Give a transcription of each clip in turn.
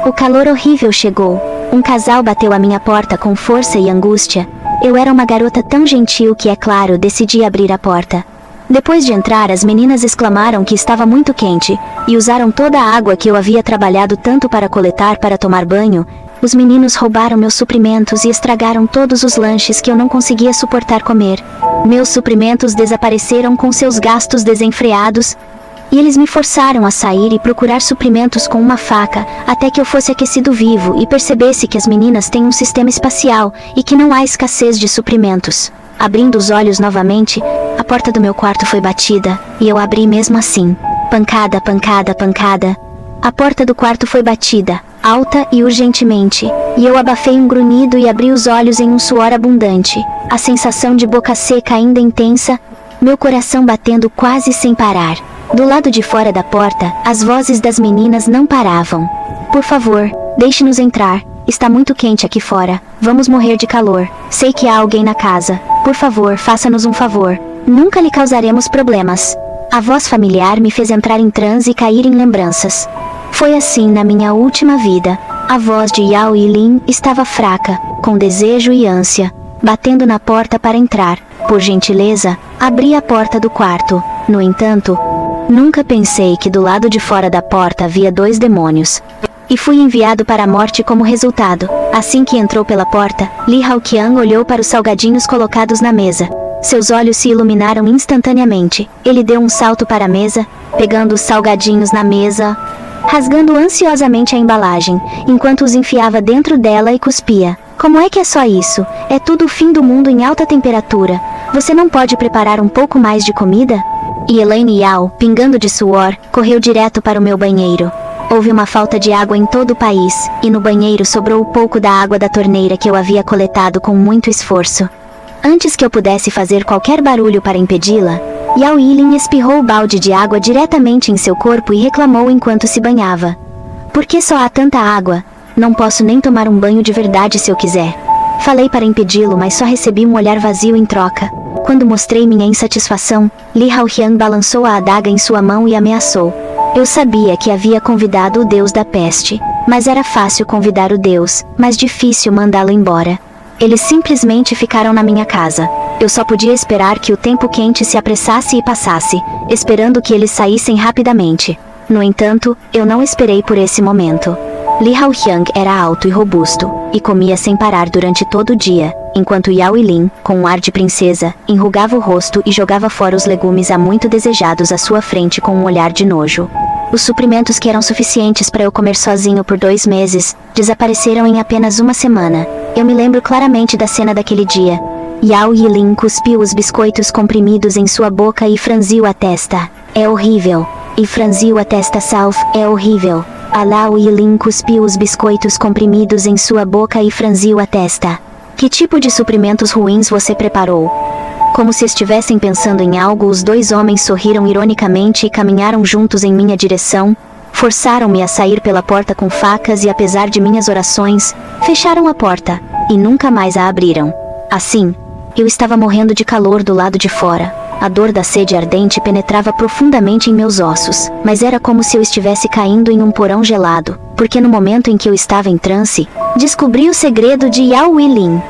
O calor horrível chegou. Um casal bateu à minha porta com força e angústia. Eu era uma garota tão gentil que, é claro, decidi abrir a porta. Depois de entrar, as meninas exclamaram que estava muito quente, e usaram toda a água que eu havia trabalhado tanto para coletar para tomar banho. Os meninos roubaram meus suprimentos e estragaram todos os lanches que eu não conseguia suportar comer. Meus suprimentos desapareceram com seus gastos desenfreados, e eles me forçaram a sair e procurar suprimentos com uma faca, até que eu fosse aquecido vivo e percebesse que as meninas têm um sistema espacial e que não há escassez de suprimentos. Abrindo os olhos novamente, a porta do meu quarto foi batida, e eu abri mesmo assim. Pancada, pancada, pancada. A porta do quarto foi batida, alta e urgentemente, e eu abafei um grunhido e abri os olhos em um suor abundante, a sensação de boca seca ainda intensa, meu coração batendo quase sem parar. Do lado de fora da porta, as vozes das meninas não paravam. Por favor, deixe-nos entrar. Está muito quente aqui fora. Vamos morrer de calor. Sei que há alguém na casa. Por favor, faça-nos um favor. Nunca lhe causaremos problemas. A voz familiar me fez entrar em transe e cair em lembranças. Foi assim na minha última vida. A voz de Yao Yilin estava fraca, com desejo e ânsia, batendo na porta para entrar. Por gentileza, abri a porta do quarto. No entanto, nunca pensei que do lado de fora da porta havia 2 demônios. E fui enviado para a morte como resultado. Assim que entrou pela porta, Li Haoqian olhou para os salgadinhos colocados na mesa. Seus olhos se iluminaram instantaneamente. Ele deu um salto para a mesa, pegando os salgadinhos na mesa, rasgando ansiosamente a embalagem, enquanto os enfiava dentro dela e cuspia. Como é que é só isso? É tudo o fim do mundo em alta temperatura. Você não pode preparar um pouco mais de comida? E Elaine Yao, pingando de suor, correu direto para o meu banheiro. Houve uma falta de água em todo o país, e no banheiro sobrou pouco da água da torneira que eu havia coletado com muito esforço. Antes que eu pudesse fazer qualquer barulho para impedi-la, Yao Yilin espirrou o balde de água diretamente em seu corpo e reclamou enquanto se banhava. Por que só há tanta água? Não posso nem tomar um banho de verdade se eu quiser. Falei para impedi-lo, mas só recebi um olhar vazio em troca. Quando mostrei minha insatisfação, Li Haoqian balançou a adaga em sua mão e ameaçou. Eu sabia que havia convidado o deus da peste, mas era fácil convidar o deus, mas difícil mandá-lo embora. Eles simplesmente ficaram na minha casa. Eu só podia esperar que o tempo quente se apressasse e passasse, esperando que eles saíssem rapidamente. No entanto, eu não esperei por esse momento. Li Haoqian era alto e robusto, e comia sem parar durante todo o dia, enquanto Yao Yilin, com um ar de princesa, enrugava o rosto e jogava fora os legumes há muito desejados à sua frente com um olhar de nojo. Os suprimentos que eram suficientes para eu comer sozinho por 2 meses, desapareceram em apenas uma semana. Eu me lembro claramente da cena daquele dia. Yao Yilin cuspiu os biscoitos comprimidos em sua boca e franziu a testa. É horrível. E franziu a testa. South, é horrível. Yao Yilin cuspiu os biscoitos comprimidos em sua boca e franziu a testa. Que tipo de suprimentos ruins você preparou? Como se estivessem pensando em algo, os 2 homens sorriram ironicamente e caminharam juntos em minha direção. Forçaram-me a sair pela porta com facas e, apesar de minhas orações, fecharam a porta, e nunca mais a abriram. Assim, eu estava morrendo de calor do lado de fora. A dor da sede ardente penetrava profundamente em meus ossos, mas era como se eu estivesse caindo em um porão gelado, porque no momento em que eu estava em transe, descobri o segredo de Yao Yilin.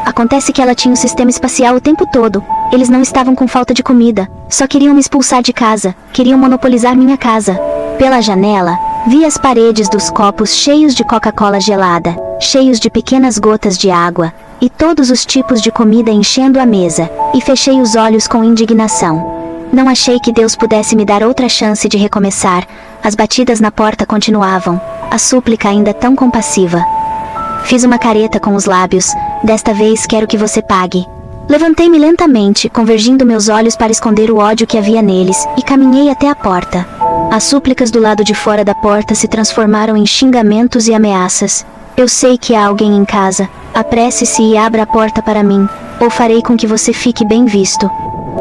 Acontece que ela tinha um sistema espacial o tempo todo. Eles não estavam com falta de comida, só queriam me expulsar de casa, queriam monopolizar minha casa. Pela janela, vi as paredes dos copos cheios de Coca-Cola gelada, cheios de pequenas gotas de água, e todos os tipos de comida enchendo a mesa, e fechei os olhos com indignação. Não achei que Deus pudesse me dar outra chance de recomeçar. As batidas na porta continuavam, a súplica ainda tão compassiva. Fiz uma careta com os lábios. Desta vez quero que você pague. Levantei-me lentamente, convergindo meus olhos para esconder o ódio que havia neles, e caminhei até a porta. As súplicas do lado de fora da porta se transformaram em xingamentos e ameaças. Eu sei que há alguém em casa. Apresse-se e abra a porta para mim, ou farei com que você fique bem visto.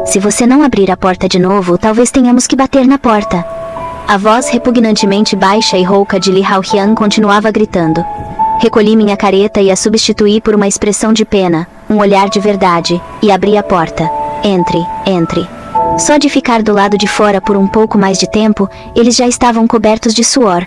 Se você não abrir a porta de novo, talvez tenhamos que bater na porta. A voz repugnantemente baixa e rouca de Li Haoqian continuava gritando. Recolhi minha careta e a substituí por uma expressão de pena, um olhar de verdade, e abri a porta. Entre, entre. Só de ficar do lado de fora por um pouco mais de tempo, eles já estavam cobertos de suor,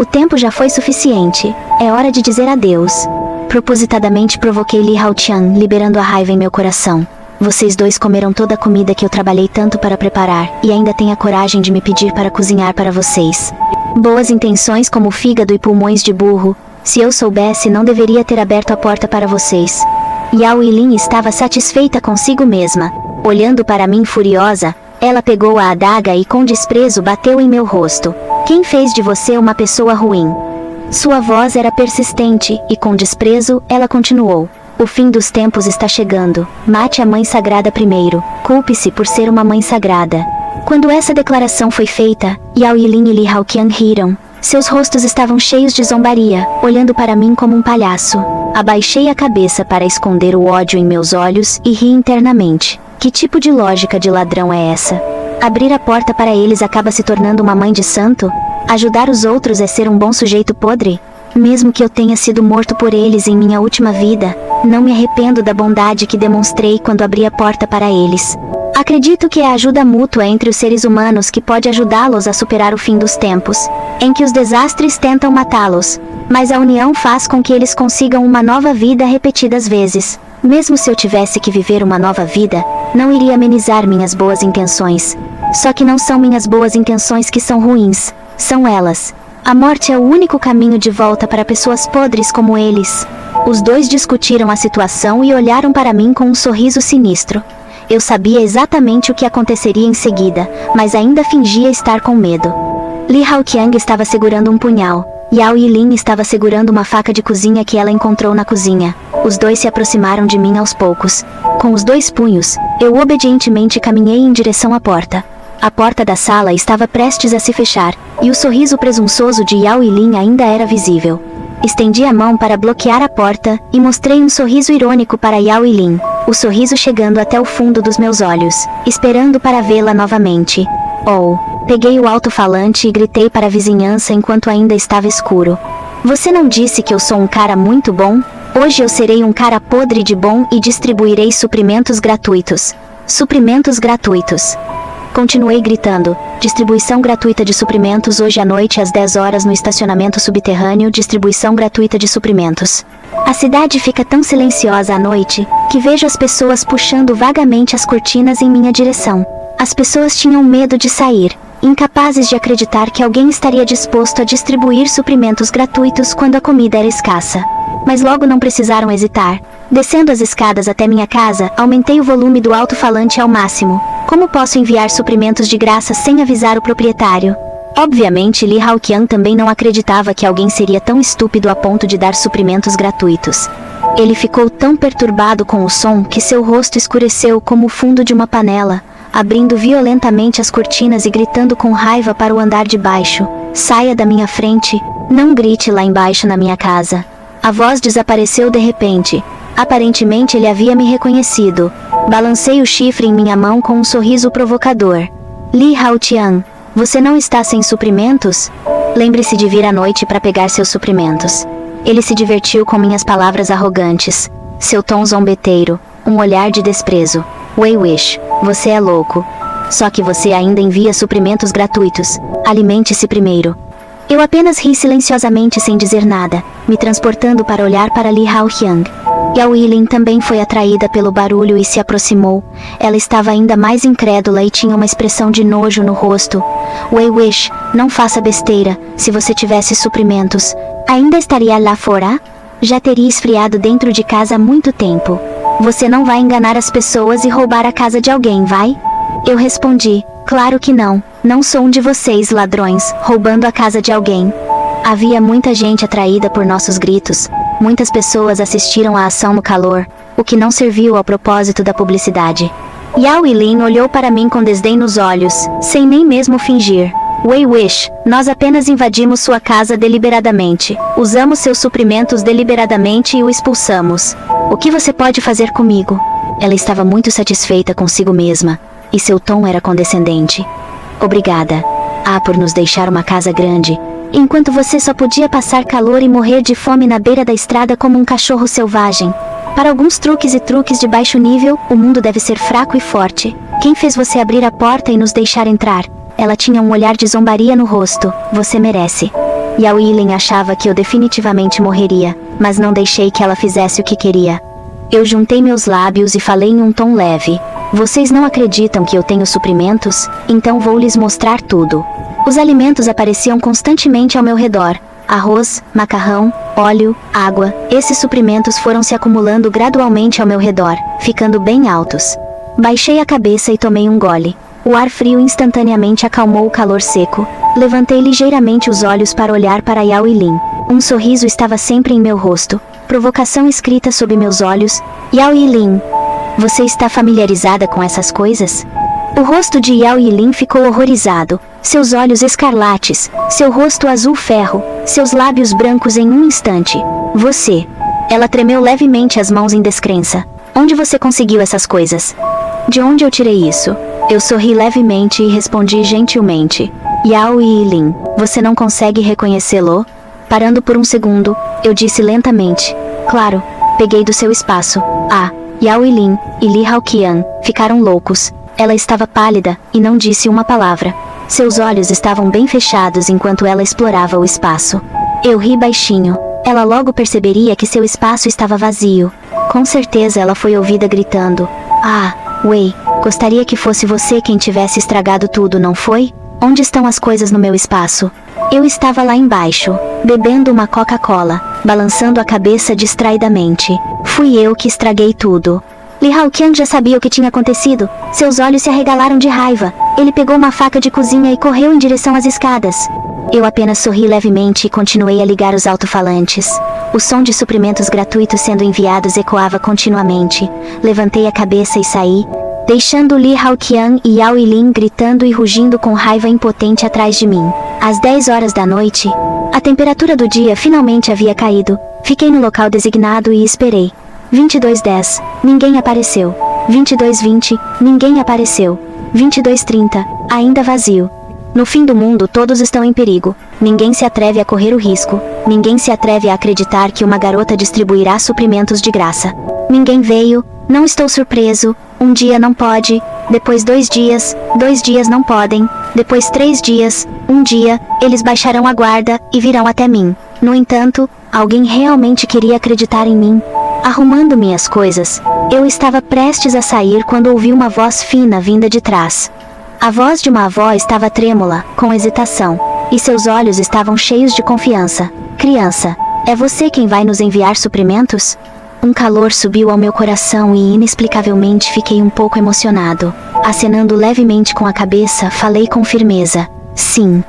O tempo já foi suficiente. É hora de dizer adeus. Propositadamente provoquei Li Haotian, liberando a raiva em meu coração. Vocês dois comeram toda a comida que eu trabalhei tanto para preparar, e ainda têm a coragem de me pedir para cozinhar para vocês. Boas intenções como fígado e pulmões de burro. Se eu soubesse, não deveria ter aberto a porta para vocês. Yao Yilin estava satisfeita consigo mesma. Olhando para mim furiosa, ela pegou a adaga e com desprezo bateu em meu rosto. Quem fez de você uma pessoa ruim? Sua voz era persistente, e com desprezo, ela continuou. O fim dos tempos está chegando. Mate a Mãe Sagrada primeiro. Culpe-se por ser uma Mãe Sagrada. Quando essa declaração foi feita, Yao Yilin e Li Haotian riram. Seus rostos estavam cheios de zombaria, olhando para mim como um palhaço. Abaixei a cabeça para esconder o ódio em meus olhos e ri internamente. Que tipo de lógica de ladrão é essa? Abrir a porta para eles acaba se tornando uma mãe de santo? Ajudar os outros é ser um bom sujeito podre? Mesmo que eu tenha sido morto por eles em minha última vida, não me arrependo da bondade que demonstrei quando abri a porta para eles. Acredito que é a ajuda mútua entre os seres humanos que pode ajudá-los a superar o fim dos tempos, em que os desastres tentam matá-los, mas a união faz com que eles consigam uma nova vida repetidas vezes. Mesmo se eu tivesse que viver uma nova vida, não iria amenizar minhas boas intenções. Só que não são minhas boas intenções que são ruins, são elas. A morte é o único caminho de volta para pessoas podres como eles. Os dois discutiram a situação e olharam para mim com um sorriso sinistro. Eu sabia exatamente o que aconteceria em seguida, mas ainda fingia estar com medo. Li Haotian estava segurando um punhal. Yao Yilin estava segurando uma faca de cozinha que ela encontrou na cozinha. Os dois se aproximaram de mim aos poucos. Com os dois punhos, eu obedientemente caminhei em direção à porta. A porta da sala estava prestes a se fechar, e o sorriso presunçoso de Yao Yilin ainda era visível. Estendi a mão para bloquear a porta, e mostrei um sorriso irônico para Yao Yilin, o sorriso chegando até o fundo dos meus olhos, esperando para vê-la novamente. Peguei o alto-falante e gritei para a vizinhança enquanto ainda estava escuro. Você não disse que eu sou um cara muito bom? Hoje eu serei um cara podre de bom e distribuirei suprimentos gratuitos. Suprimentos gratuitos. Continuei gritando. Distribuição gratuita de suprimentos hoje à noite às 10 horas no estacionamento subterrâneo. Distribuição gratuita de suprimentos. A cidade fica tão silenciosa à noite, que vejo as pessoas puxando vagamente as cortinas em minha direção. As pessoas tinham medo de sair, incapazes de acreditar que alguém estaria disposto a distribuir suprimentos gratuitos quando a comida era escassa. Mas logo não precisaram hesitar. Descendo as escadas até minha casa, aumentei o volume do alto-falante ao máximo. Como posso enviar suprimentos de graça sem avisar o proprietário? Obviamente Li Haotian também não acreditava que alguém seria tão estúpido a ponto de dar suprimentos gratuitos. Ele ficou tão perturbado com o som que seu rosto escureceu como o fundo de uma panela, abrindo violentamente as cortinas e gritando com raiva para o andar de baixo. Saia da minha frente, não grite lá embaixo na minha casa. A voz desapareceu de repente. Aparentemente ele havia me reconhecido. Balancei o chifre em minha mão com um sorriso provocador. Li Haotian, você não está sem suprimentos? Lembre-se de vir à noite para pegar seus suprimentos. Ele se divertiu com minhas palavras arrogantes. Seu tom zombeteiro, um olhar de desprezo. Wei Wish, você é louco. Só que você ainda envia suprimentos gratuitos. Alimente-se primeiro. Eu apenas ri silenciosamente sem dizer nada, me transportando para olhar para Li Haotian. Yao Yilin também foi atraída pelo barulho e se aproximou. Ela estava ainda mais incrédula e tinha uma expressão de nojo no rosto. Wei Wish, não faça besteira. Se você tivesse suprimentos, ainda estaria lá fora? Já teria esfriado dentro de casa há muito tempo. Você não vai enganar as pessoas e roubar a casa de alguém, vai? Eu respondi, claro que não. Não sou um de vocês, ladrões, roubando a casa de alguém. Havia muita gente atraída por nossos gritos. Muitas pessoas assistiram à ação no calor, o que não serviu ao propósito da publicidade. Yao Yilin olhou para mim com desdém nos olhos, sem nem mesmo fingir. Wei Wish, nós apenas invadimos sua casa deliberadamente. Usamos seus suprimentos deliberadamente e o expulsamos. O que você pode fazer comigo? Ela estava muito satisfeita consigo mesma, e seu tom era condescendente. Obrigada. Por nos deixar uma casa grande, enquanto você só podia passar calor e morrer de fome na beira da estrada como um cachorro selvagem. Para alguns truques e truques de baixo nível, o mundo deve ser fraco e forte. Quem fez você abrir a porta e nos deixar entrar? Ela tinha um olhar de zombaria no rosto. Você merece. Yao Yilin achava que eu definitivamente morreria, mas não deixei que ela fizesse o que queria. Eu juntei meus lábios e falei em um tom leve. Vocês não acreditam que eu tenho suprimentos? Então vou lhes mostrar tudo. Os alimentos apareciam constantemente ao meu redor. Arroz, macarrão, óleo, água. Esses suprimentos foram se acumulando gradualmente ao meu redor, ficando bem altos. Baixei a cabeça e tomei um gole. O ar frio instantaneamente acalmou o calor seco. Levantei ligeiramente os olhos para olhar para Yao Yilin. Um sorriso estava sempre em meu rosto. Provocação escrita sob meus olhos. Yao Yilin, você está familiarizada com essas coisas? O rosto de Yao Yilin ficou horrorizado. Seus olhos escarlates, seu rosto azul ferro, seus lábios brancos em um instante. Você. Ela tremeu levemente as mãos em descrença. Onde você conseguiu essas coisas? De onde eu tirei isso? Eu sorri levemente e respondi gentilmente. Yao Yilin, você não consegue reconhecê-lo? Parando por um segundo, eu disse lentamente. Claro, peguei do seu espaço. Ah, Yao Yilin e Li Haoqian ficaram loucos. Ela estava pálida e não disse uma palavra. Seus olhos estavam bem fechados enquanto ela explorava o espaço. Eu ri baixinho. Ela logo perceberia que seu espaço estava vazio. Com certeza ela foi ouvida gritando. Ah, Wei, gostaria que fosse você quem tivesse estragado tudo, não foi? Onde estão as coisas no meu espaço? Eu estava lá embaixo, bebendo uma Coca-Cola, balançando a cabeça distraidamente. Fui eu que estraguei tudo. Li Haoqian já sabia o que tinha acontecido. Seus olhos se arregalaram de raiva. Ele pegou uma faca de cozinha e correu em direção às escadas. Eu apenas sorri levemente e continuei a ligar os alto-falantes. O som de suprimentos gratuitos sendo enviados ecoava continuamente. Levantei a cabeça e saí, deixando Li Haoqian e Yao Yilin gritando e rugindo com raiva impotente atrás de mim. Às 10 horas da noite, a temperatura do dia finalmente havia caído. Fiquei no local designado e esperei. 22:10, ninguém apareceu. 22:20, ninguém apareceu. 22:30, ainda vazio. No fim do mundo todos estão em perigo. Ninguém se atreve a correr o risco. Ninguém se atreve a acreditar que uma garota distribuirá suprimentos de graça. Ninguém veio, não estou surpreso. Um dia não pode, depois 2 dias não podem, depois 3 dias, um dia, eles baixarão a guarda e virão até mim. No entanto, alguém realmente queria acreditar em mim. Arrumando minhas coisas, eu estava prestes a sair quando ouvi uma voz fina vinda de trás. A voz de uma avó estava trêmula, com hesitação, e seus olhos estavam cheios de confiança. Criança, é você quem vai nos enviar suprimentos? Um calor subiu ao meu coração e inexplicavelmente fiquei um pouco emocionado. Acenando levemente com a cabeça, falei com firmeza. Sim.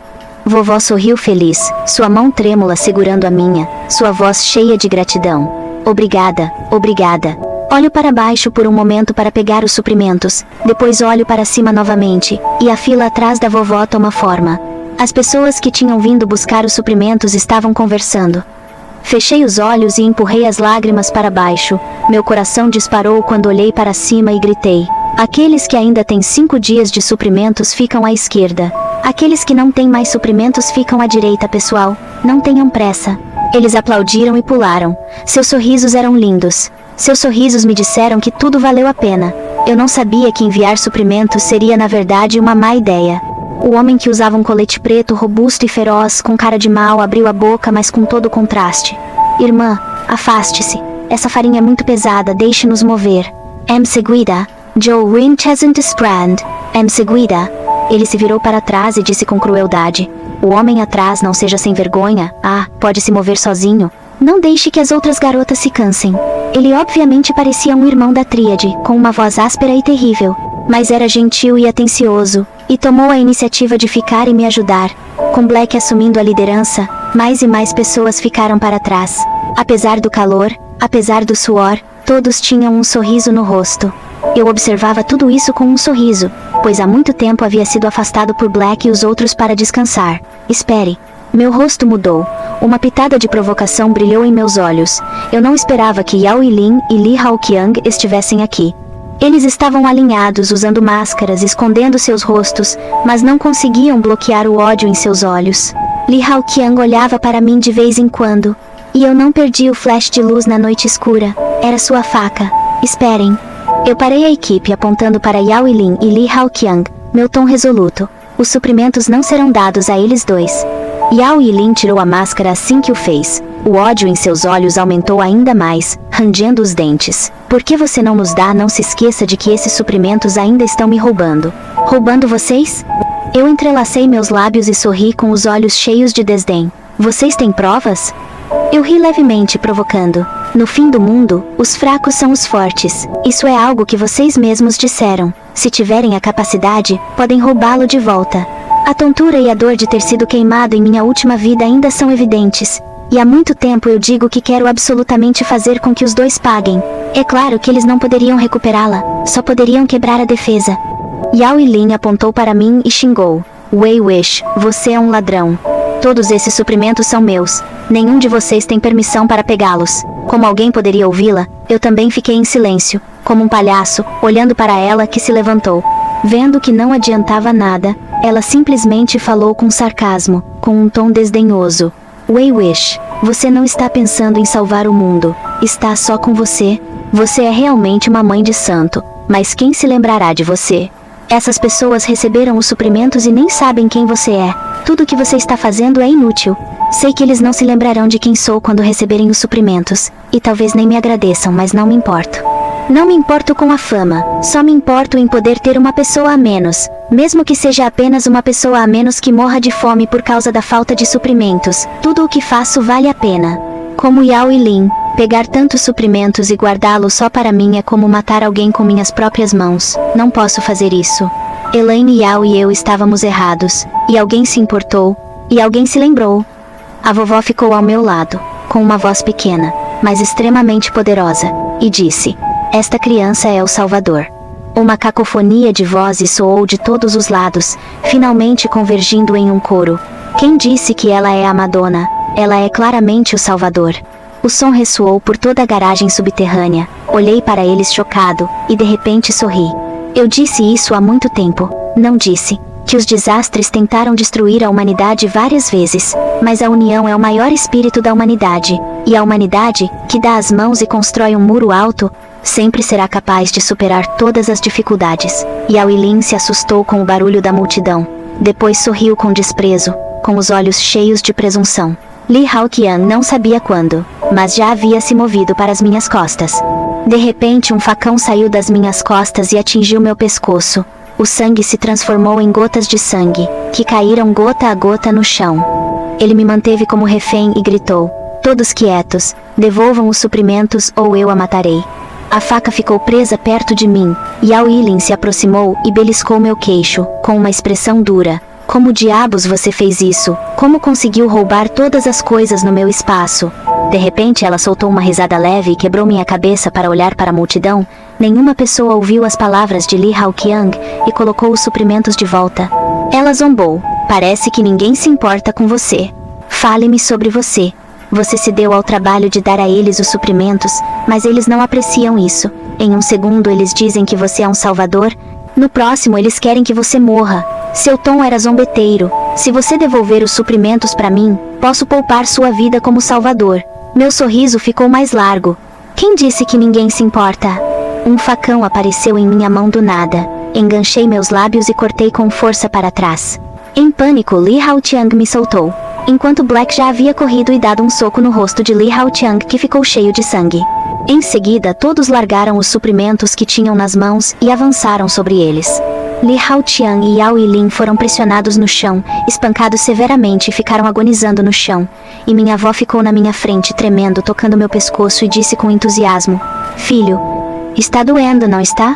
Vovó sorriu feliz, sua mão trêmula segurando a minha, sua voz cheia de gratidão. Obrigada, obrigada. Olho para baixo por um momento para pegar os suprimentos, depois olho para cima novamente, e a fila atrás da vovó toma forma. As pessoas que tinham vindo buscar os suprimentos estavam conversando. Fechei os olhos e empurrei as lágrimas para baixo. Meu coração disparou quando olhei para cima e gritei. Aqueles que ainda têm 5 dias de suprimentos ficam à esquerda. Aqueles que não têm mais suprimentos ficam à direita, pessoal. Não tenham pressa. Eles aplaudiram e pularam. Seus sorrisos eram lindos. Seus sorrisos me disseram que tudo valeu a pena. Eu não sabia que enviar suprimentos seria na verdade uma má ideia. O homem que usava um colete preto robusto e feroz, com cara de mal, abriu a boca, mas com todo o contraste. Irmã, afaste-se. Essa farinha é muito pesada, deixe-nos mover. Seguida. Joe Winchester Sprand. Seguida. Ele se virou para trás e disse com crueldade. O homem atrás não seja sem vergonha. Ah, pode se mover sozinho. Não deixe que as outras garotas se cansem. Ele obviamente parecia um irmão da tríade, com uma voz áspera e terrível. Mas era gentil e atencioso, e tomou a iniciativa de ficar e me ajudar. Com Black assumindo a liderança, mais e mais pessoas ficaram para trás. Apesar do calor, apesar do suor, todos tinham um sorriso no rosto. Eu observava tudo isso com um sorriso, pois há muito tempo havia sido afastado por Black e os outros para descansar. Espere. Meu rosto mudou. Uma pitada de provocação brilhou em meus olhos. Eu não esperava que Yao Yilin e Li Haoqian estivessem aqui. Eles estavam alinhados, usando máscaras, escondendo seus rostos, mas não conseguiam bloquear o ódio em seus olhos. Li Haoqian olhava para mim de vez em quando. E eu não perdi o flash de luz na noite escura. Era sua faca. Esperem. Eu parei a equipe apontando para Yao Yilin e Li Haoqian, meu tom resoluto. Os suprimentos não serão dados a eles dois. Yao Yilin tirou a máscara assim que o fez. O ódio em seus olhos aumentou ainda mais, rangendo os dentes. Por que você não nos dá? Não se esqueça de que esses suprimentos ainda estão me roubando. Roubando vocês? Eu entrelacei meus lábios e sorri com os olhos cheios de desdém. Vocês têm provas? Eu ri levemente, provocando. No fim do mundo, os fracos são os fortes. Isso é algo que vocês mesmos disseram. Se tiverem a capacidade, podem roubá-lo de volta. A tontura e a dor de ter sido queimado em minha última vida ainda são evidentes. E há muito tempo eu digo que quero absolutamente fazer com que os dois paguem. É claro que eles não poderiam recuperá-la, só poderiam quebrar a defesa. Yao Yilin apontou para mim e xingou. Wei Wish, você é um ladrão. Todos esses suprimentos são meus. Nenhum de vocês tem permissão para pegá-los. Como alguém poderia ouvi-la, eu também fiquei em silêncio, como um palhaço, olhando para ela que se levantou. Vendo que não adiantava nada, ela simplesmente falou com sarcasmo, com um tom desdenhoso. Wei Wish, você não está pensando em salvar o mundo. Está só com você. Você é realmente uma mãe de santo, mas quem se lembrará de você? Essas pessoas receberam os suprimentos e nem sabem quem você é. Tudo o que você está fazendo é inútil. Sei que eles não se lembrarão de quem sou quando receberem os suprimentos, e talvez nem me agradeçam, mas não me importo. Não me importo com a fama, só me importo em poder ter uma pessoa a menos, mesmo que seja apenas uma pessoa a menos que morra de fome por causa da falta de suprimentos. Tudo o que faço vale a pena. Como Yao Yilin, pegar tantos suprimentos e guardá-los só para mim é como matar alguém com minhas próprias mãos. Não posso fazer isso. Elaine, Yao e eu estávamos errados, e alguém se importou, e alguém se lembrou. A vovó ficou ao meu lado, com uma voz pequena, mas extremamente poderosa, e disse: esta criança é o Salvador. Uma cacofonia de vozes soou de todos os lados, finalmente convergindo em um coro. Quem disse que ela é a Madonna? Ela é claramente o Salvador. O som ressoou por toda a garagem subterrânea. Olhei para eles chocado, e de repente sorri. Eu disse isso há muito tempo. Não disse que os desastres tentaram destruir a humanidade várias vezes, mas a união é o maior espírito da humanidade, e a humanidade, que dá as mãos e constrói um muro alto, sempre será capaz de superar todas as dificuldades. Yao Yilin se assustou com o barulho da multidão. Depois sorriu com desprezo, com os olhos cheios de presunção. Li Haoqian não sabia quando, mas já havia se movido para as minhas costas. De repente um facão saiu das minhas costas e atingiu meu pescoço. O sangue se transformou em gotas de sangue, que caíram gota a gota no chão. Ele me manteve como refém e gritou: todos quietos, devolvam os suprimentos ou eu a matarei. A faca ficou presa perto de mim. Yao Yilin se aproximou e beliscou meu queixo, com uma expressão dura. Como diabos você fez isso? Como conseguiu roubar todas as coisas no meu espaço? De repente ela soltou uma risada leve e quebrou minha cabeça para olhar para a multidão. Nenhuma pessoa ouviu as palavras de Li Haoqian e colocou os suprimentos de volta. Ela zombou. Parece que ninguém se importa com você. Fale-me sobre você. Você se deu ao trabalho de dar a eles os suprimentos, mas eles não apreciam isso. Em um segundo eles dizem que você é um salvador. No próximo eles querem que você morra. Seu tom era zombeteiro. Se você devolver os suprimentos para mim, posso poupar sua vida como salvador. Meu sorriso ficou mais largo. Quem disse que ninguém se importa? Um facão apareceu em minha mão do nada. Enganchei meus lábios e cortei com força para trás. Em pânico, Li Haoqian me soltou, enquanto Black já havia corrido e dado um soco no rosto de Li Haoqian que ficou cheio de sangue. Em seguida, todos largaram os suprimentos que tinham nas mãos e avançaram sobre eles. Li Haoqian e Yao Yilin foram pressionados no chão, espancados severamente e ficaram agonizando no chão. E minha avó ficou na minha frente tremendo, tocando meu pescoço e disse com entusiasmo: filho, está doendo, não está?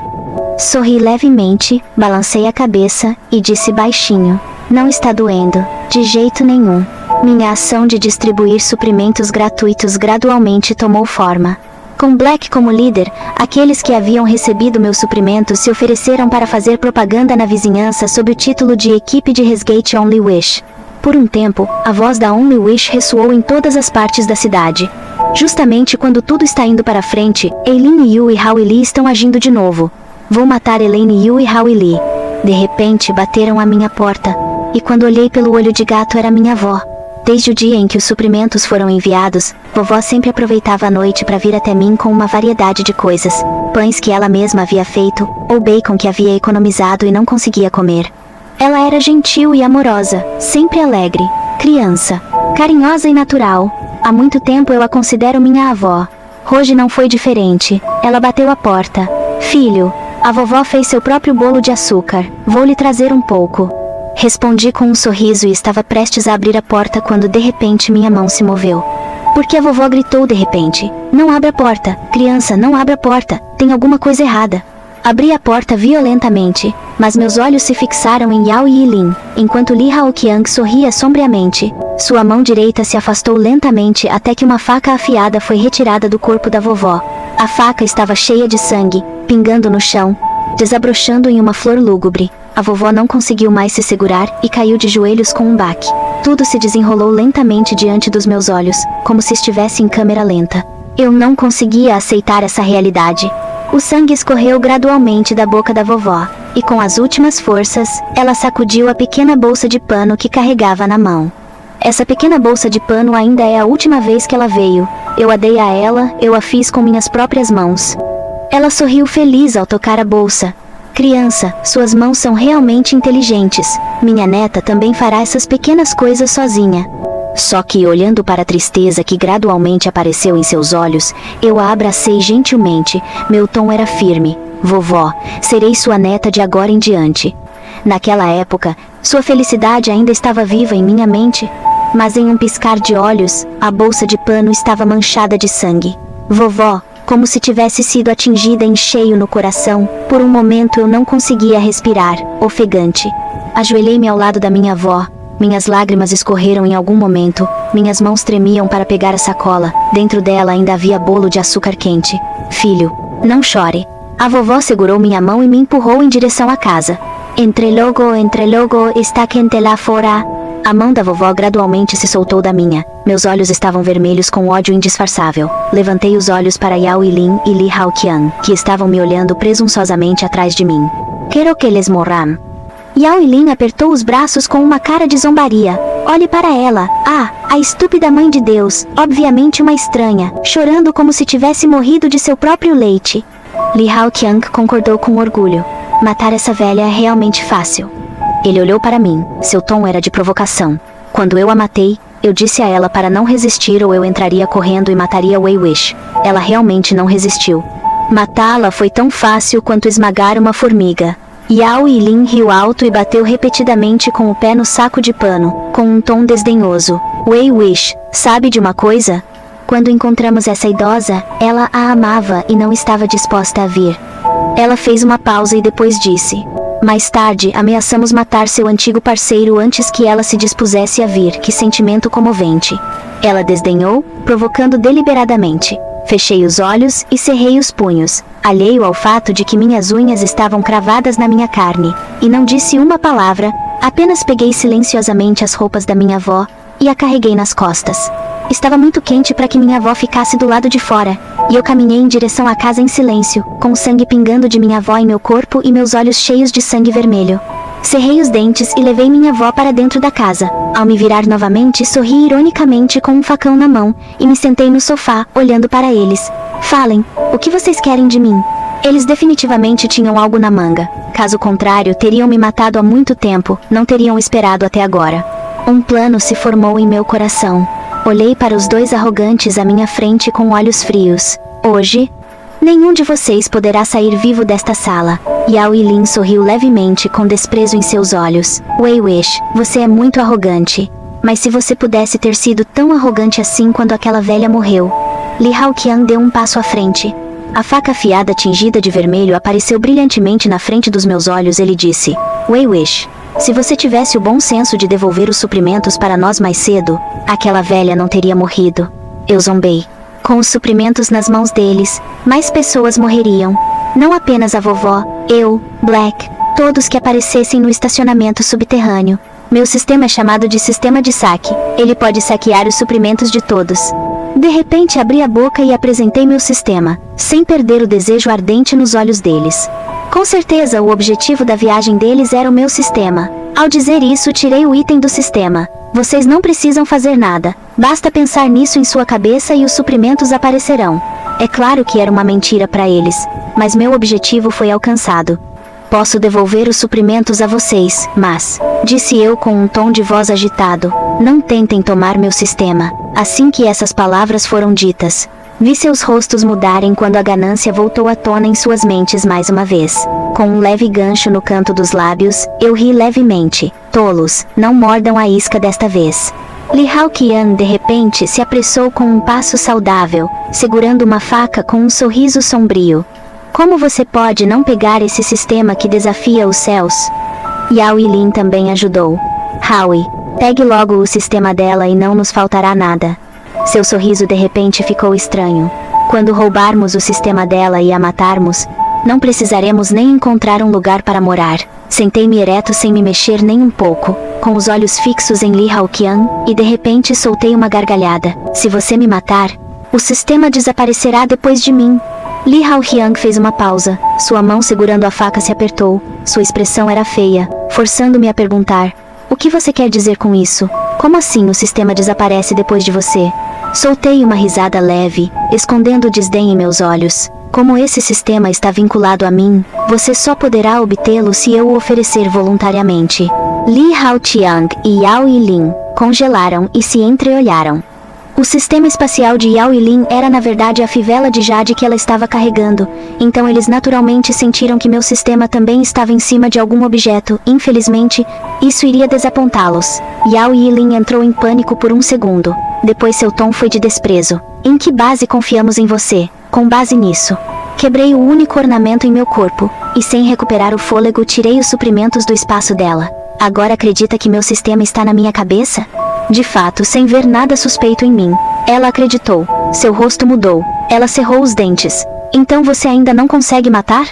Sorri levemente, balancei a cabeça e disse baixinho: não está doendo, de jeito nenhum. Minha ação de distribuir suprimentos gratuitos gradualmente tomou forma. Com Black como líder, aqueles que haviam recebido meus suprimentos se ofereceram para fazer propaganda na vizinhança sob o título de Equipe de Resgate Only Wish. Por um tempo, a voz da Only Wish ressoou em todas as partes da cidade. Justamente quando tudo está indo para frente, Elaine Yu e Hao Li estão agindo de novo. Vou matar Elaine Yu e Hao Li. De repente bateram à minha porta, e quando olhei pelo olho de gato era minha avó. Desde o dia em que os suprimentos foram enviados, vovó sempre aproveitava a noite para vir até mim com uma variedade de coisas: pães que ela mesma havia feito, ou bacon que havia economizado e não conseguia comer. Ela era gentil e amorosa, sempre alegre. Criança. Carinhosa e natural. Há muito tempo eu a considero minha avó. Hoje não foi diferente. Ela bateu a porta. Filho, a vovó fez seu próprio bolo de açúcar. Vou lhe trazer um pouco. Respondi com um sorriso e estava prestes a abrir a porta quando de repente minha mão se moveu. Porque a vovó gritou de repente. Não abra a porta, criança, não abra a porta, tem alguma coisa errada. Abri a porta violentamente, mas meus olhos se fixaram em Yao Yilin, enquanto Li Haoqiang sorria sombriamente. Sua mão direita se afastou lentamente até que uma faca afiada foi retirada do corpo da vovó. A faca estava cheia de sangue, pingando no chão, desabrochando em uma flor lúgubre. A vovó não conseguiu mais se segurar e caiu de joelhos com um baque. Tudo se desenrolou lentamente diante dos meus olhos, como se estivesse em câmera lenta. Eu não conseguia aceitar essa realidade. O sangue escorreu gradualmente da boca da vovó, e com as últimas forças, ela sacudiu a pequena bolsa de pano que carregava na mão. Essa pequena bolsa de pano ainda é a última vez que ela veio. Eu a dei a ela, eu a fiz com minhas próprias mãos. Ela sorriu feliz ao tocar a bolsa. Criança, suas mãos são realmente inteligentes. Minha neta também fará essas pequenas coisas sozinha. Só que, olhando para a tristeza que gradualmente apareceu em seus olhos, eu a abracei gentilmente. Meu tom era firme. Vovó, serei sua neta de agora em diante. Naquela época, sua felicidade ainda estava viva em minha mente. Mas em um piscar de olhos, a bolsa de pano estava manchada de sangue. Vovó, como se tivesse sido atingida em cheio no coração, por um momento eu não conseguia respirar, ofegante. Ajoelhei-me ao lado da minha avó. Minhas lágrimas escorreram em algum momento, minhas mãos tremiam para pegar a sacola, dentro dela ainda havia bolo de açúcar quente. Filho, não chore. A vovó segurou minha mão e me empurrou em direção à casa. Entre logo, está quente lá fora. A mão da vovó gradualmente se soltou da minha. Meus olhos estavam vermelhos com ódio indisfarçável. Levantei os olhos para Yao Yilin e Li Haoqiang, que estavam me olhando presunçosamente atrás de mim. Quero que eles morram. Yao Yilin apertou os braços com uma cara de zombaria. Olhe para ela. Ah, a estúpida mãe de Deus, obviamente uma estranha, chorando como se tivesse morrido de seu próprio leite. Li Haoqiang concordou com orgulho. Matar essa velha é realmente fácil. Ele olhou para mim, seu tom era de provocação. Quando eu a matei, eu disse a ela para não resistir ou eu entraria correndo e mataria Wei Wish. Ela realmente não resistiu. Matá-la foi tão fácil quanto esmagar uma formiga. Yao Yilin riu alto e bateu repetidamente com o pé no saco de pano, com um tom desdenhoso. Wei Wish, sabe de uma coisa? Quando encontramos essa idosa, ela a amava e não estava disposta a vir. Ela fez uma pausa e depois disse: mais tarde, ameaçamos matar seu antigo parceiro antes que ela se dispusesse a vir. Que sentimento comovente. Ela desdenhou, provocando deliberadamente. Fechei os olhos e cerrei os punhos, alheio ao fato de que minhas unhas estavam cravadas na minha carne, e não disse uma palavra, apenas peguei silenciosamente as roupas da minha avó e a carreguei nas costas. Estava muito quente para que minha avó ficasse do lado de fora, e eu caminhei em direção à casa em silêncio, com o sangue pingando de minha avó em meu corpo e meus olhos cheios de sangue vermelho. Cerrei os dentes e levei minha avó para dentro da casa. Ao me virar novamente, sorri ironicamente com um facão na mão, e me sentei no sofá, olhando para eles. Falem, o que vocês querem de mim? Eles definitivamente tinham algo na manga. Caso contrário, teriam me matado há muito tempo, não teriam esperado até agora. Um plano se formou em meu coração. Olhei para os dois arrogantes à minha frente com olhos frios. Hoje, nenhum de vocês poderá sair vivo desta sala. Yao Yilin sorriu levemente com desprezo em seus olhos. Wei Wish, você é muito arrogante. Mas se você pudesse ter sido tão arrogante assim quando aquela velha morreu. Li Haoqiang deu um passo à frente. A faca afiada tingida de vermelho apareceu brilhantemente na frente dos meus olhos. Ele disse: Wei Wish, se você tivesse o bom senso de devolver os suprimentos para nós mais cedo, aquela velha não teria morrido. Eu zombei. Com os suprimentos nas mãos deles, mais pessoas morreriam. Não apenas a vovó, eu, Black, todos que aparecessem no estacionamento subterrâneo. Meu sistema é chamado de sistema de saque. Ele pode saquear os suprimentos de todos. De repente abri a boca e apresentei meu sistema, sem perder o desejo ardente nos olhos deles. Com certeza o objetivo da viagem deles era o meu sistema. Ao dizer isso, tirei o item do sistema. Vocês não precisam fazer nada. Basta pensar nisso em sua cabeça e os suprimentos aparecerão. É claro que era uma mentira para eles, mas meu objetivo foi alcançado. Posso devolver os suprimentos a vocês, mas, disse eu com um tom de voz agitado, não tentem tomar meu sistema. Assim que essas palavras foram ditas, vi seus rostos mudarem quando a ganância voltou à tona em suas mentes mais uma vez. Com um leve gancho no canto dos lábios, eu ri levemente. Tolos, não mordam a isca desta vez. Li Haoqian de repente se apressou com um passo saudável, segurando uma faca com um sorriso sombrio. Como você pode não pegar esse sistema que desafia os céus? Yao Yilin também ajudou. Howie, pegue logo o sistema dela e não nos faltará nada. Seu sorriso de repente ficou estranho. Quando roubarmos o sistema dela e a matarmos, não precisaremos nem encontrar um lugar para morar. Sentei-me ereto sem me mexer nem um pouco, com os olhos fixos em Li Haoqian, e de repente soltei uma gargalhada. Se você me matar, o sistema desaparecerá depois de mim. Li Haoqian fez uma pausa, sua mão segurando a faca se apertou, sua expressão era feia, forçando-me a perguntar, o que você quer dizer com isso? Como assim o sistema desaparece depois de você? Soltei uma risada leve, escondendo o desdém em meus olhos. Como esse sistema está vinculado a mim, você só poderá obtê-lo se eu o oferecer voluntariamente. Li Haoqian e Yao Yilin congelaram e se entreolharam. O sistema espacial de Yao Yilin era na verdade a fivela de jade que ela estava carregando, então eles naturalmente sentiram que meu sistema também estava em cima de algum objeto. Infelizmente, isso iria desapontá-los. Yao Yilin entrou em pânico por um segundo. Depois seu tom foi de desprezo. Em que base confiamos em você? Com base nisso, quebrei o único ornamento em meu corpo, e sem recuperar o fôlego tirei os suprimentos do espaço dela. Agora acredita que meu sistema está na minha cabeça? De fato, sem ver nada suspeito em mim. Ela acreditou. Seu rosto mudou. Ela cerrou os dentes. Então você ainda não consegue matar?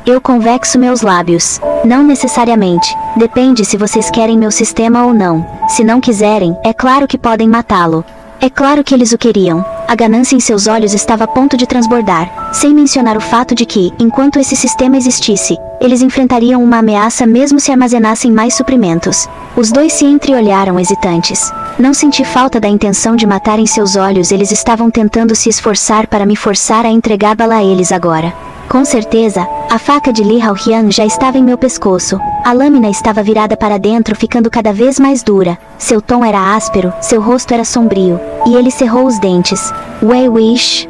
Eu convexo meus lábios. Não necessariamente. Depende se vocês querem meu sistema ou não. Se não quiserem, é claro que podem matá-lo. É claro que eles o queriam. A ganância em seus olhos estava a ponto de transbordar, sem mencionar o fato de que, enquanto esse sistema existisse, eles enfrentariam uma ameaça mesmo se armazenassem mais suprimentos. Os dois se entreolharam hesitantes. Não senti falta da intenção de matar em seus olhos, eles estavam tentando se esforçar para me forçar a entregá-la a eles agora. Com certeza, a faca de Li Haoqian já estava em meu pescoço. A lâmina estava virada para dentro, ficando cada vez mais dura. Seu tom era áspero, seu rosto era sombrio, e ele cerrou os dentes. We wish.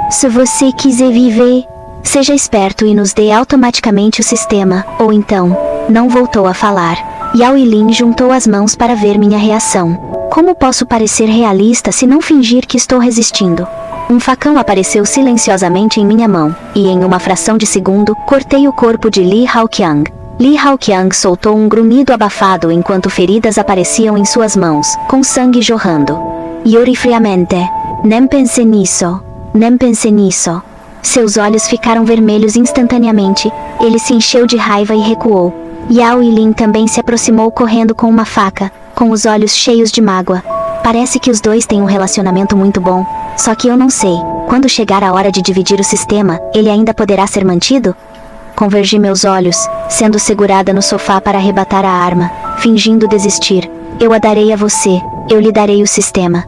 Se você quiser viver, seja esperto e nos dê automaticamente o sistema, ou então, não voltou a falar. Yao Yilin juntou as mãos para ver minha reação. Como posso parecer realista se não fingir que estou resistindo? Um facão apareceu silenciosamente em minha mão, e em uma fração de segundo, cortei o corpo de Li Haoqian. Li Haoqian soltou um grunhido abafado enquanto feridas apareciam em suas mãos, com sangue jorrando. Yuri friamente. Nem pense nisso. Nem pense nisso. Seus olhos ficaram vermelhos instantaneamente, ele se encheu de raiva e recuou. Yao Yilin também se aproximou correndo com uma faca, com os olhos cheios de mágoa. Parece que os dois têm um relacionamento muito bom, só que eu não sei, quando chegar a hora de dividir o sistema, ele ainda poderá ser mantido? Convergi meus olhos, sendo segurada no sofá para arrebatar a arma, fingindo desistir. Eu a darei a você, eu lhe darei o sistema.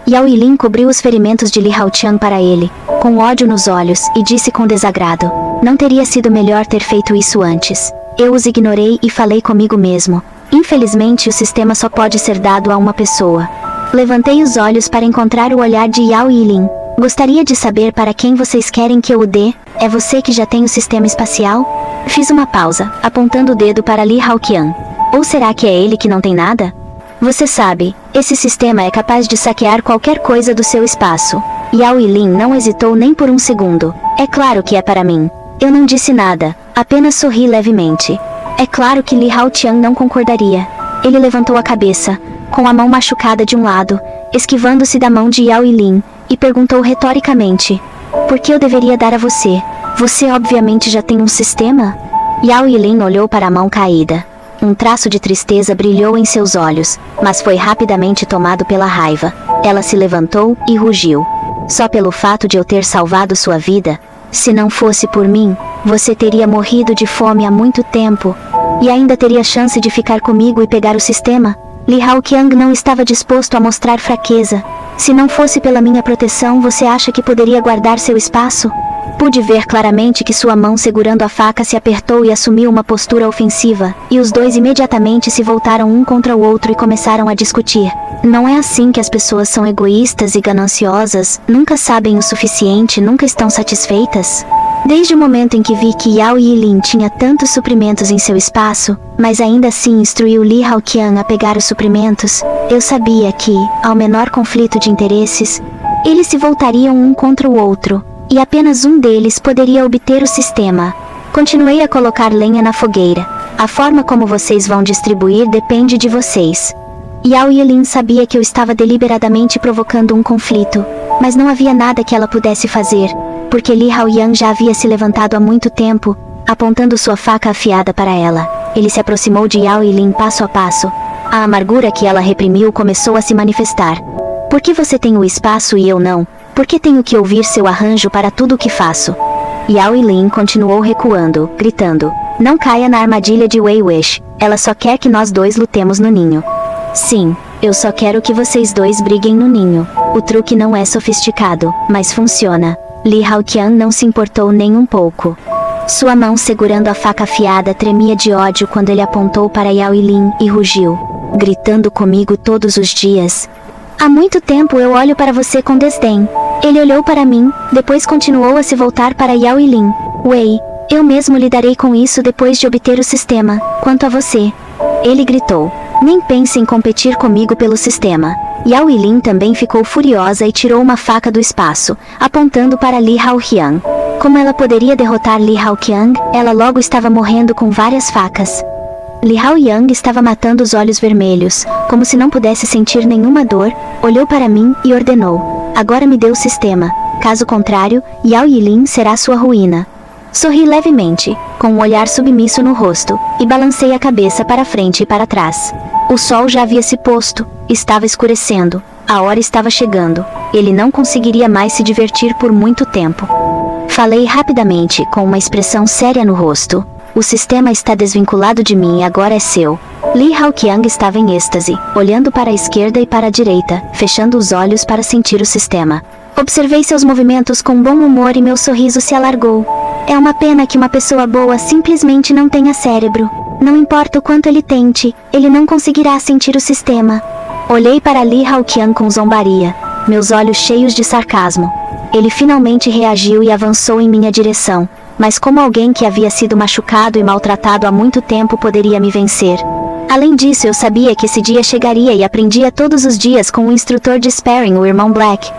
Yao Yilin cobriu os ferimentos de Li Haoqian para ele, com ódio nos olhos, e disse com desagrado, não teria sido melhor ter feito isso antes. Eu os ignorei e falei comigo mesmo. Infelizmente o sistema só pode ser dado a uma pessoa. Levantei os olhos para encontrar o olhar de Yao Yilin. Gostaria de saber para quem vocês querem que eu o dê? É você que já tem o sistema espacial? Fiz uma pausa, apontando o dedo para Li Haoqian. Ou será que é ele que não tem nada? Você sabe, esse sistema é capaz de saquear qualquer coisa do seu espaço. Yao Yilin não hesitou nem por um segundo. É claro que é para mim. Eu não disse nada, apenas sorri levemente. É claro que Li Haoqian não concordaria. Ele levantou a cabeça, com a mão machucada de um lado, esquivando-se da mão de Yao Yilin, e perguntou retoricamente, por que eu deveria dar a você? Você obviamente já tem um sistema? Yao Yilin olhou para a mão caída. Um traço de tristeza brilhou em seus olhos, mas foi rapidamente tomado pela raiva. Ela se levantou e rugiu. Só pelo fato de eu ter salvado sua vida, se não fosse por mim, você teria morrido de fome há muito tempo, e ainda teria chance de ficar comigo e pegar o sistema? Li Haoqian não estava disposto a mostrar fraqueza. Se não fosse pela minha proteção, você acha que poderia guardar seu espaço? Pude ver claramente que sua mão segurando a faca se apertou e assumiu uma postura ofensiva, e os dois imediatamente se voltaram um contra o outro e começaram a discutir. Não é assim que as pessoas são egoístas e gananciosas, nunca sabem o suficiente, nunca estão satisfeitas? Desde o momento em que vi que Yao Yilin tinha tantos suprimentos em seu espaço, mas ainda assim instruiu Li Haoqian a pegar os suprimentos, eu sabia que, ao menor conflito de interesses, eles se voltariam um contra o outro, e apenas um deles poderia obter o sistema. Continuei a colocar lenha na fogueira. A forma como vocês vão distribuir depende de vocês. Yao Yilin sabia que eu estava deliberadamente provocando um conflito, mas não havia nada que ela pudesse fazer, porque Li Haoyan já havia se levantado há muito tempo, apontando sua faca afiada para ela. Ele se aproximou de Yao Yilin passo a passo. A amargura que ela reprimiu começou a se manifestar. Por que você tem o espaço e eu não? Por que tenho que ouvir seu arranjo para tudo o que faço? Yao Yilin continuou recuando, gritando. Não caia na armadilha de Wei Wish. Ela só quer que nós dois lutemos no ninho. Sim, eu só quero que vocês dois briguem no ninho. O truque não é sofisticado, mas funciona. Li Haoqian não se importou nem um pouco. Sua mão segurando a faca afiada tremia de ódio quando ele apontou para Yao Yilin e rugiu, gritando comigo todos os dias. Há muito tempo eu olho para você com desdém. Ele olhou para mim, depois continuou a se voltar para Yao Yilin. Wei, eu mesmo lidarei com isso depois de obter o sistema. Quanto a você, ele gritou. Nem pense em competir comigo pelo sistema. Yao Yilin também ficou furiosa e tirou uma faca do espaço, apontando para Li Haoqian. Como ela poderia derrotar Li Haoqian? Ela logo estava morrendo com várias facas. Li Haoyan estava matando os olhos vermelhos, como se não pudesse sentir nenhuma dor, olhou para mim e ordenou. Agora me dê o sistema. Caso contrário, Yao Yilin será sua ruína. Sorri levemente, com um olhar submisso no rosto, e balancei a cabeça para frente e para trás. O sol já havia se posto, estava escurecendo, a hora estava chegando, ele não conseguiria mais se divertir por muito tempo. Falei rapidamente, com uma expressão séria no rosto. O sistema está desvinculado de mim e agora é seu. Li Haoqian estava em êxtase, olhando para a esquerda e para a direita, fechando os olhos para sentir o sistema. Observei seus movimentos com bom humor e meu sorriso se alargou. É uma pena que uma pessoa boa simplesmente não tenha cérebro. Não importa o quanto ele tente, ele não conseguirá sentir o sistema. Olhei para Li Haoqian com zombaria, meus olhos cheios de sarcasmo. Ele finalmente reagiu e avançou em minha direção. Mas como alguém que havia sido machucado e maltratado há muito tempo poderia me vencer? Além disso, eu sabia que esse dia chegaria e aprendia todos os dias com o instrutor de sparring, o irmão Black.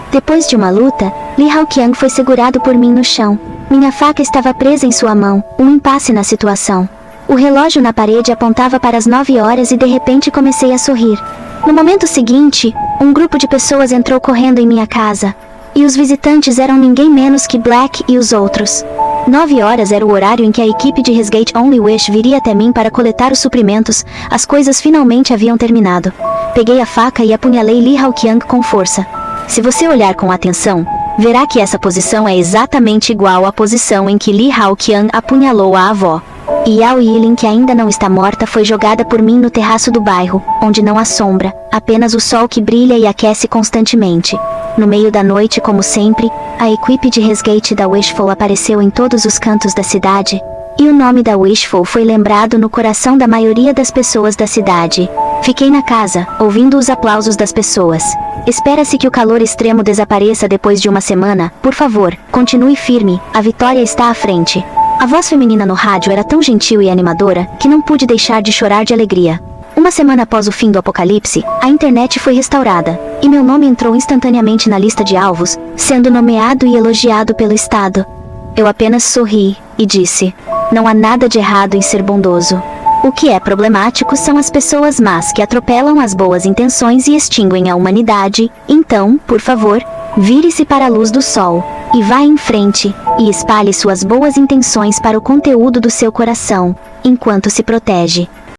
Depois de uma luta, Li Haoqian foi segurado por mim no chão. Minha faca estava presa em sua mão, um impasse na situação. O relógio na parede apontava para as 9 horas e de repente comecei a sorrir. No momento seguinte, um grupo de pessoas entrou correndo em minha casa. E os visitantes eram ninguém menos que Black e os outros. 9 horas era o horário em que a equipe de Resgate Only Wish viria até mim para coletar os suprimentos. As coisas finalmente haviam terminado. Peguei a faca e apunhalei Li Haoqian com força. Se você olhar com atenção, verá que essa posição é exatamente igual à posição em que Li Haoqian apunhalou a avó. E Yao Yilin, que ainda não está morta, foi jogada por mim no terraço do bairro, onde não há sombra, apenas o sol que brilha e aquece constantemente. No meio da noite, como sempre, a equipe de resgate da Wishful apareceu em todos os cantos da cidade, e o nome da Wishful foi lembrado no coração da maioria das pessoas da cidade. Fiquei na casa, ouvindo os aplausos das pessoas. Espera-se que o calor extremo desapareça depois de uma semana. Por favor, continue firme, a vitória está à frente. A voz feminina no rádio era tão gentil e animadora, que não pude deixar de chorar de alegria. Uma semana após o fim do apocalipse, a internet foi restaurada, e meu nome entrou instantaneamente na lista de alvos, sendo nomeado e elogiado pelo Estado. Eu apenas sorri, e disse, não há nada de errado em ser bondoso. O que é problemático são as pessoas más que atropelam as boas intenções e extinguem a humanidade. Então, por favor, vire-se para a luz do sol, e vá em frente, e espalhe suas boas intenções para o conteúdo do seu coração, enquanto se protege.